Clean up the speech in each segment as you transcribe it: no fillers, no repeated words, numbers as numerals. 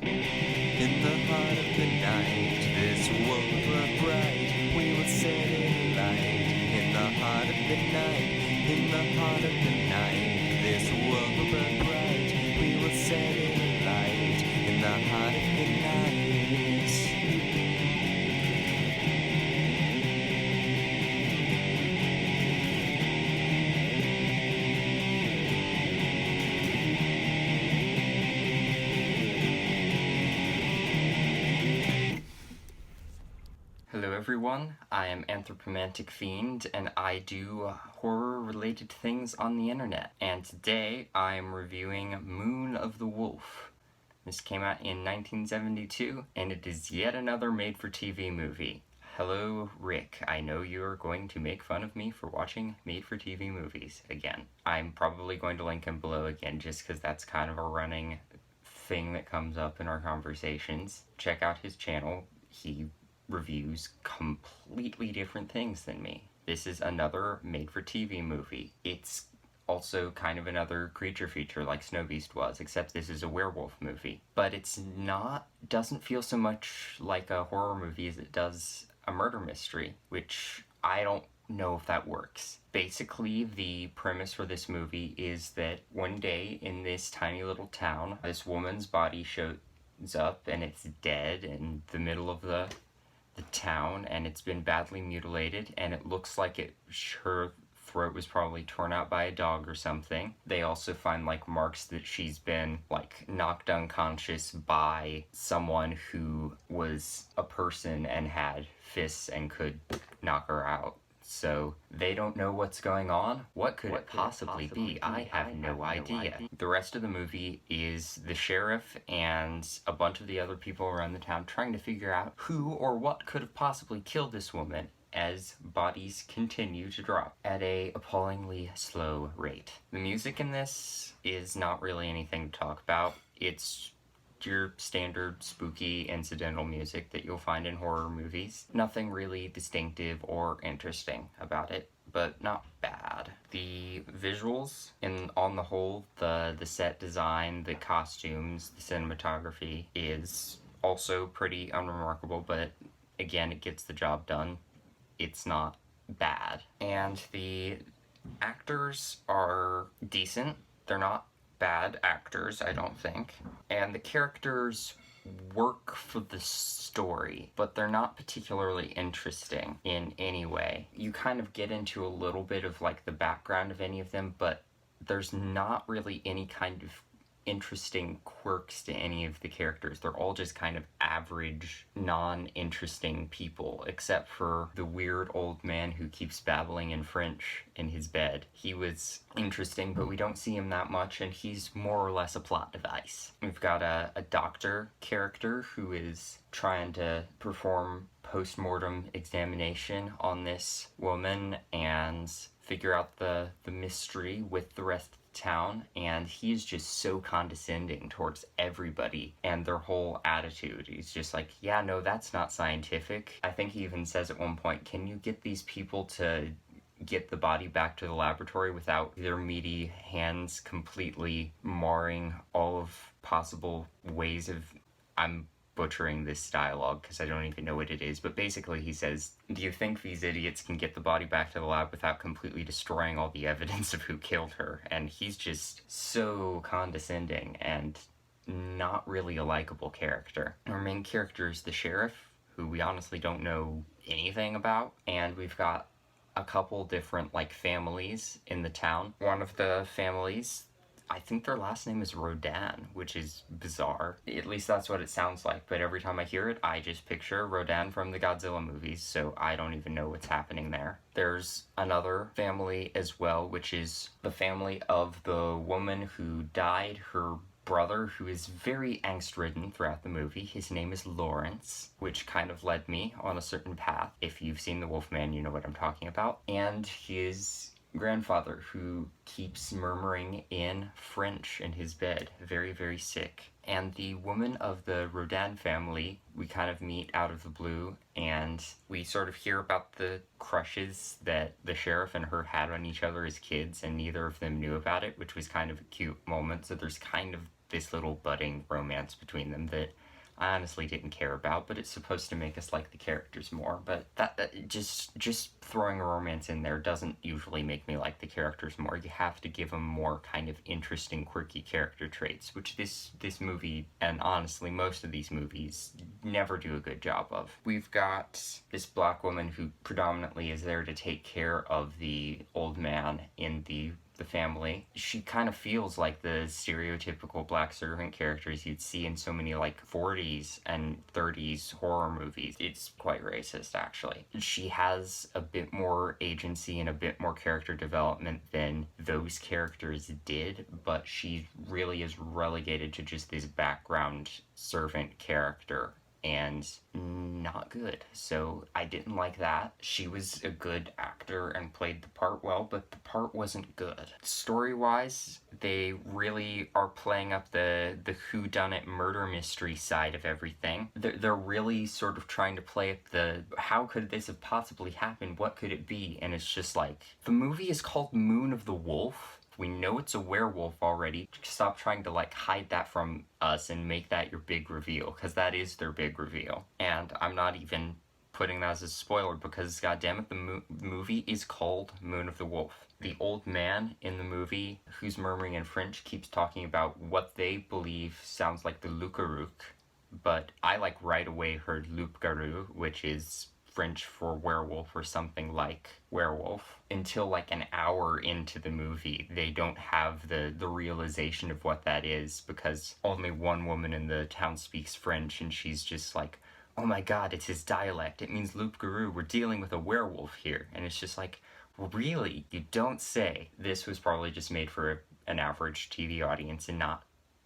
In the heart of the night, this world will burn bright. We will set it alight. In the heart of the night, in the heart of the night, this world will burn bright. We will set it alight. In the heart of the night. Hello everyone, I am Anthropomantic Fiend, and I do horror-related things on the internet. And today I am reviewing Moon of the Wolf. This came out in 1972, and it is yet another made-for-TV movie. Hello, Rick. I know you are going to make fun of me for watching made-for-TV movies again. I'm probably going to link him below again, just because that's kind of a running thing that comes up in our conversations. Check out his channel. He reviews completely different things than me. This is another made-for-TV movie. It's also kind of another creature feature like Snow Beast was, except this is a werewolf movie. But it's not, doesn't feel so much like a horror movie as it does a murder mystery, which I don't know if that works. Basically, the premise for this movie is that one day in this tiny little town, this woman's body shows up and it's dead in the middle of the town, and it's been badly mutilated, and it looks like her throat was probably torn out by a dog or something. They also find like marks that she's been like knocked unconscious by someone who was a person and had fists and could knock her out. So they don't know what's going on. What could it possibly be? I have no idea. The rest of the movie is the sheriff and a bunch of the other people around the town trying to figure out who or what could have possibly killed this woman as bodies continue to drop at a appallingly slow rate. The music in this is not really anything to talk about. It's your standard spooky incidental music that you'll find in horror movies. Nothing really distinctive or interesting about it, but not bad. The visuals, on the whole, the set design, the costumes, the cinematography is also pretty unremarkable, but again, it gets the job done. It's not bad. And the actors are decent. They're not bad actors, I don't think. And the characters work for the story, but they're not particularly interesting in any way. You kind of get into a little bit of like the background of any of them, but there's not really any kind of interesting quirks to any of the characters. They're all just kind of average, non-interesting people, except for the weird old man who keeps babbling in French in his bed. He was interesting, but we don't see him that much, and he's more or less a plot device. We've got a doctor character who is trying to perform post-mortem examination on this woman and figure out the mystery with the rest of the town, and he's just so condescending towards everybody and their whole attitude. He's just like, yeah, no, that's not scientific. I think he even says at one point, can you get these people to get the body back to the laboratory without their meaty hands completely marring all of possible ways of... I'm butchering this dialogue because I don't even know what it is, but basically he says, do you think these idiots can get the body back to the lab without completely destroying all the evidence of who killed her? And he's just so condescending and not really a likable character. Our main character is the sheriff, who we honestly don't know anything about, and we've got a couple different like families in the town. One of the families, I think their last name is Rodan, which is bizarre. At least that's what it sounds like, but every time I hear it, I just picture Rodan from the Godzilla movies, so I don't even know what's happening there. There's another family as well, which is the family of the woman who died, her brother, who is very angst-ridden throughout the movie. His name is Lawrence, which kind of led me on a certain path. If you've seen The Wolfman, you know what I'm talking about. And his grandfather, who keeps murmuring in French in his bed, very, very sick. And the woman of the Rodan family, we kind of meet out of the blue, and we sort of hear about the crushes that the sheriff and her had on each other as kids, and neither of them knew about it, which was kind of a cute moment. So there's kind of this little budding romance between them that I honestly didn't care about, but it's supposed to make us like the characters more. But that just throwing a romance in there doesn't usually make me like the characters more. You have to give them more kind of interesting, quirky character traits, which this movie, and honestly most of these movies, never do a good job of. We've got this black woman who predominantly is there to take care of the old man in the family. She kind of feels like the stereotypical black servant characters you'd see in so many like 40s and 30s horror movies. It's quite racist, actually. She has a bit more agency and a bit more character development than those characters did, but she really is relegated to just this background servant character, and not good. So I didn't like that. She was a good actor and played the part well, but the part wasn't good. Story-wise, they really are playing up the whodunit murder mystery side of everything. They're really sort of trying to play up the, how could this have possibly happened? What could it be? And it's just like, the movie is called Moon of the Wolf. We know it's a werewolf already. Stop trying to like hide that from us and make that your big reveal, because that is their big reveal. And I'm not even putting that as a spoiler because goddammit, the movie is called Moon of the Wolf. The old man in the movie who's murmuring in French keeps talking about what they believe sounds like the Loup-Garou, but I like right away heard Loup-Garou, which is French for werewolf or something like werewolf. Until like an hour into the movie, they don't have the realization of what that is, because only one woman in the town speaks French, and she's just like, oh my god, it's his dialect, it means Loup-Garou, we're dealing with a werewolf here. And it's just like, really? You don't say. This was probably just made for an average TV audience and not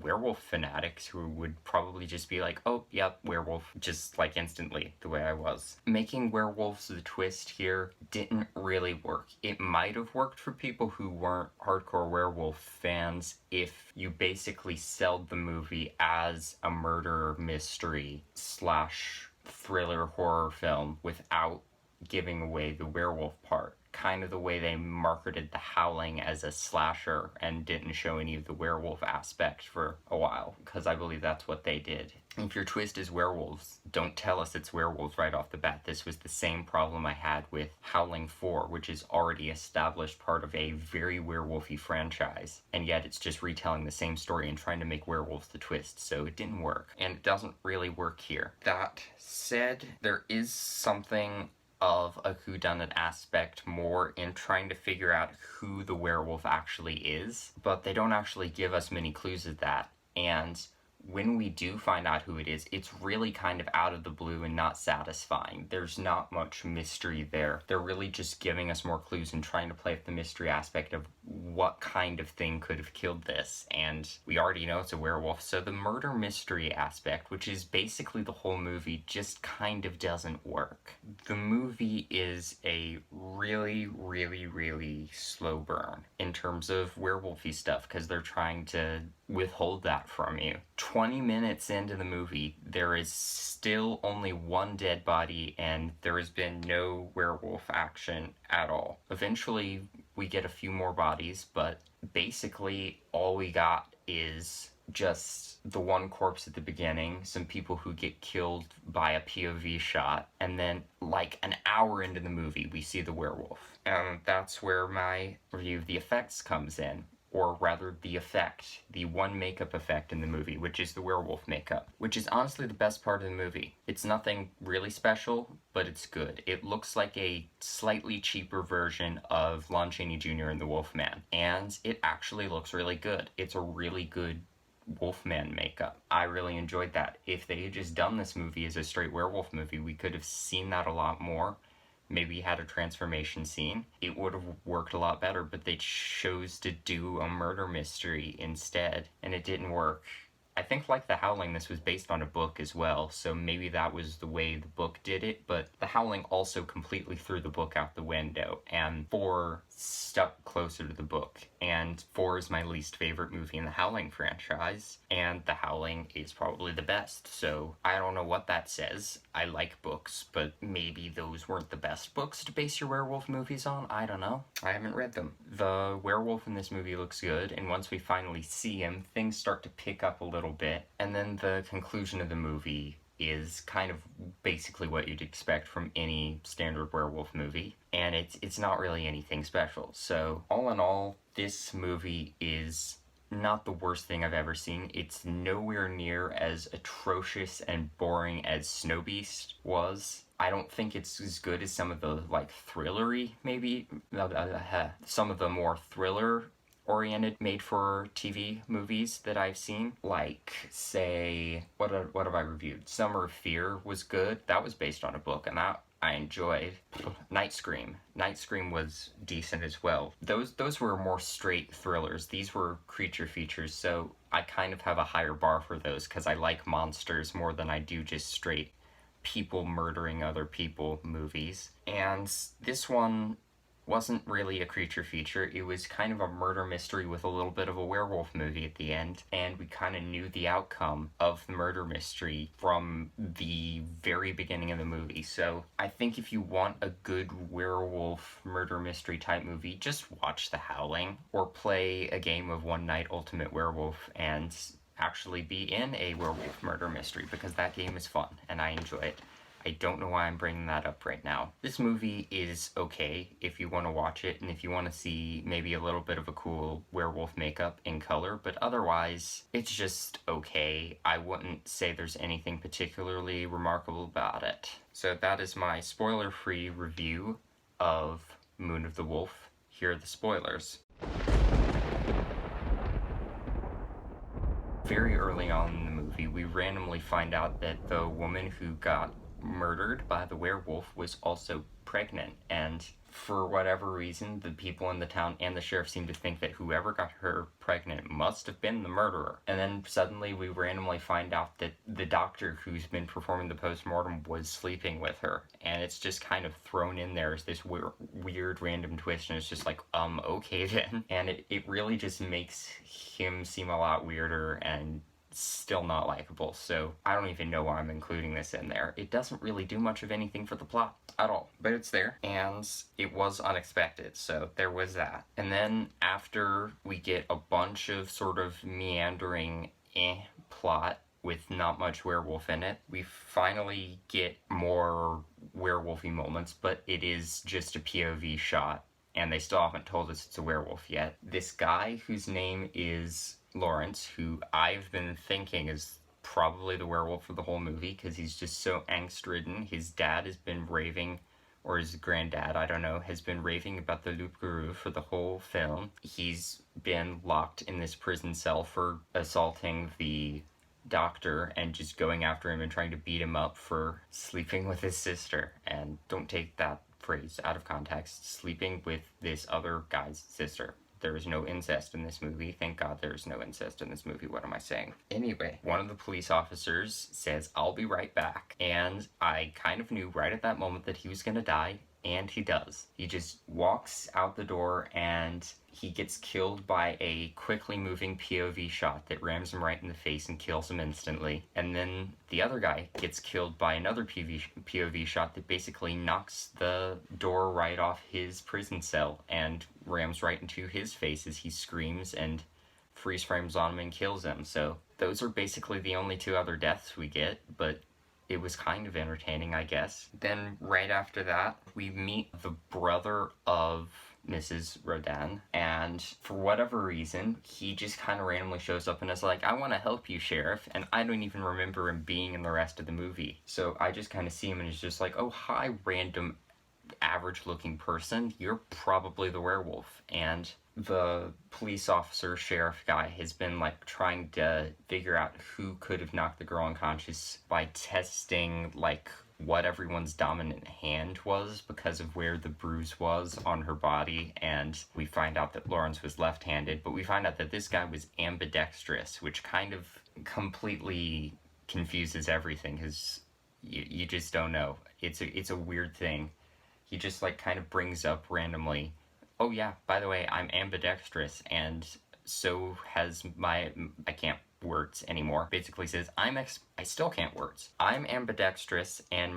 werewolf fanatics who would probably just be like, oh, yep, werewolf, just like instantly, the way I was. Making werewolves the twist here didn't really work. It might have worked for people who weren't hardcore werewolf fans if you basically sold the movie as a murder mystery slash thriller horror film without giving away the werewolf part. Kind of the way they marketed The Howling as a slasher and didn't show any of the werewolf aspect for a while, because I believe that's what they did. If your twist is werewolves, don't tell us it's werewolves right off the bat. This was the same problem I had with Howling 4, which is already established part of a very werewolfy franchise, and yet it's just retelling the same story and trying to make werewolves the twist, so it didn't work. And it doesn't really work here. That said, there is something of a whodunit aspect more in trying to figure out who the werewolf actually is, but they don't actually give us many clues of that. And when we do find out who it is, it's really kind of out of the blue and not satisfying. There's not much mystery there. They're really just giving us more clues and trying to play up the mystery aspect of what kind of thing could have killed this. And we already know it's a werewolf, so the murder mystery aspect, which is basically the whole movie, just kind of doesn't work. The movie is a really, really, really slow burn in terms of werewolfy stuff, because they're trying to withhold that from you. 20 minutes into the movie, there is still only one dead body, and there has been no werewolf action at all. Eventually, we get a few more bodies, but basically all we got is just the one corpse at the beginning, some people who get killed by a POV shot, and then like an hour into the movie, we see the werewolf. And that's where my review of the effects comes in. Or rather, the effect, the one makeup effect in the movie, which is the werewolf makeup, which is honestly the best part of the movie. It's nothing really special, but it's good. It looks like a slightly cheaper version of Lon Chaney Jr. in The Wolfman, and it actually looks really good. It's a really good Wolfman makeup. I really enjoyed that. If they had just done this movie as a straight werewolf movie, we could have seen that a lot more. Maybe had a transformation scene, it would have worked a lot better, but they chose to do a murder mystery instead, and it didn't work. I think, like The Howling, this was based on a book as well, so maybe that was the way the book did it, but The Howling also completely threw the book out the window, and for stuck closer to the book, and 4 is my least favorite movie in the Howling franchise, and The Howling is probably the best, so I don't know what that says. I like books, but maybe those weren't the best books to base your werewolf movies on. I don't know. I haven't read them. The werewolf in this movie looks good, and once we finally see him, things start to pick up a little bit, and then the conclusion of the movie is kind of basically what you'd expect from any standard werewolf movie, and it's not really anything special. So all in all, this movie is not the worst thing I've ever seen. It's nowhere near as atrocious and boring as Snow Beast was. I don't think it's as good as some of the like thrillery, maybe some of the more thriller oriented made-for-TV movies that I've seen, like, say, what have I reviewed? Summer of Fear was good. That was based on a book, and that I enjoyed. Night Scream was decent as well. Those were more straight thrillers. These were creature features, so I kind of have a higher bar for those, because I like monsters more than I do just straight people murdering other people movies. And this one wasn't really a creature feature. It was kind of a murder mystery with a little bit of a werewolf movie at the end, and we kind of knew the outcome of the murder mystery from the very beginning of the movie. So I think if you want a good werewolf murder mystery type movie, just watch The Howling or play a game of One Night Ultimate Werewolf and actually be in a werewolf murder mystery, because that game is fun and I enjoy it. I don't know why I'm bringing that up right now. This movie is okay if you want to watch it and if you want to see maybe a little bit of a cool werewolf makeup in color, but otherwise, it's just okay. I wouldn't say there's anything particularly remarkable about it. So that is my spoiler-free review of Moon of the Wolf. Here are the spoilers. Very early on in the movie, we randomly find out that the woman who got murdered by the werewolf was also pregnant, and for whatever reason the people in the town and the sheriff seem to think that whoever got her pregnant must have been the murderer. And then suddenly we randomly find out that the doctor who's been performing the post-mortem was sleeping with her, and it's just kind of thrown in there as this weird random twist, and it's just like, okay then. And it really just makes him seem a lot weirder and still not likable, so I don't even know why I'm including this in there. It doesn't really do much of anything for the plot at all, but it's there, and it was unexpected, so there was that. And then after we get a bunch of sort of meandering plot with not much werewolf in it, we finally get more werewolfy moments, but it is just a POV shot, and they still haven't told us it's a werewolf yet. This guy whose name is Lawrence, who I've been thinking is probably the werewolf for the whole movie, because he's just so angst-ridden. His dad has been raving, or his granddad, I don't know, has been raving about the Loup-Garou for the whole film. He's been locked in this prison cell for assaulting the doctor and just going after him and trying to beat him up for sleeping with his sister. And don't take that phrase out of context. Sleeping with this other guy's sister. There is no incest in this movie. Thank God there's no incest in this movie. What am I saying? Anyway, one of the police officers says, "I'll be right back." And I kind of knew right at that moment that he was gonna die, and he does. He just walks out the door and he gets killed by a quickly moving POV shot that rams him right in the face and kills him instantly. And then the other guy gets killed by another POV shot that basically knocks the door right off his prison cell and rams right into his face as he screams and freeze frames on him and kills him. So those are basically the only two other deaths we get, but it was kind of entertaining, I guess. Then right after that, we meet the brother of Mrs. Rodin, and for whatever reason, he just kind of randomly shows up and is like, "I want to help you, Sheriff," and I don't even remember him being in the rest of the movie. So I just kind of see him and he's just like, "Oh, hi, random average-looking person. You're probably the werewolf." And the police officer, sheriff guy, has been like trying to figure out who could have knocked the girl unconscious by testing like what everyone's dominant hand was because of where the bruise was on her body, and we find out that Lawrence was left-handed, but we find out that this guy was ambidextrous, which kind of completely confuses everything, because you just don't know. It's a weird thing. He just like kind of brings up randomly Oh yeah, by the way, I'm ambidextrous, and so has I can't words anymore. Basically says I still can't words. I'm ambidextrous, and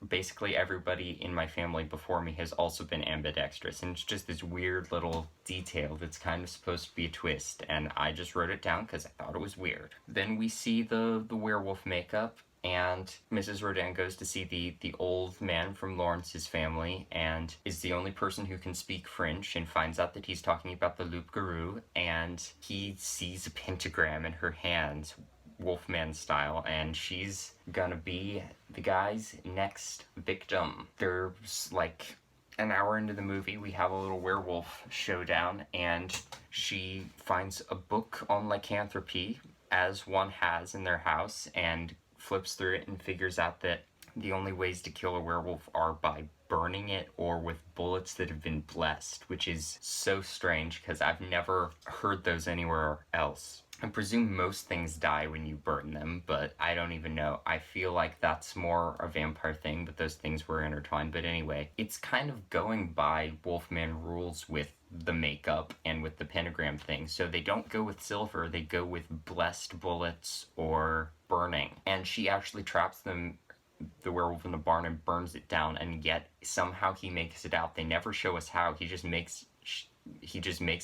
basically everybody in my family before me has also been ambidextrous, and it's just this weird little detail that's kind of supposed to be a twist, and I just wrote it down because I thought it was weird. Then we see the werewolf makeup, and Mrs. Rodin goes to see the old man from Lawrence's family, and is the only person who can speak French, and finds out that he's talking about the Loup-Garou, and he sees a pentagram in her hands, Wolfman style, and she's gonna be the guy's next victim. There's like an hour into the movie, we have a little werewolf showdown, and she finds a book on lycanthropy, as one has in their house, and flips through it and figures out that the only ways to kill a werewolf are by burning it or with bullets that have been blessed, which is so strange because I've never heard those anywhere else. I presume most things die when you burn them, but I don't even know. I feel like that's more a vampire thing, but those things were intertwined. But anyway, it's kind of going by Wolfman rules with the makeup and with the pentagram thing. So they don't go with silver, they go with blessed bullets or burning. And she actually traps the werewolf in the barn and burns it down, and yet somehow he makes it out. They never show us how. He just makes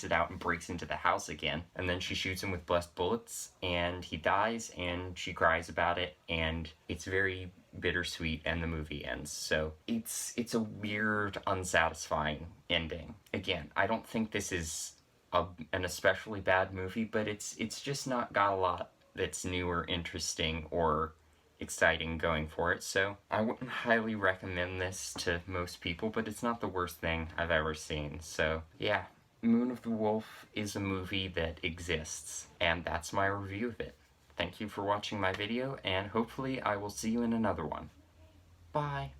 it out and breaks into the house again, and then she shoots him with blessed bullets, and he dies, and she cries about it, and it's very bittersweet, and the movie ends. So it's a weird, unsatisfying ending. Again, I don't think this is an especially bad movie, but it's just not got a lot that's new or interesting or exciting going for it, so I wouldn't highly recommend this to most people, but it's not the worst thing I've ever seen. So yeah, Moon of the Wolf is a movie that exists, and that's my review of it. Thank you for watching my video, and hopefully I will see you in another one. Bye!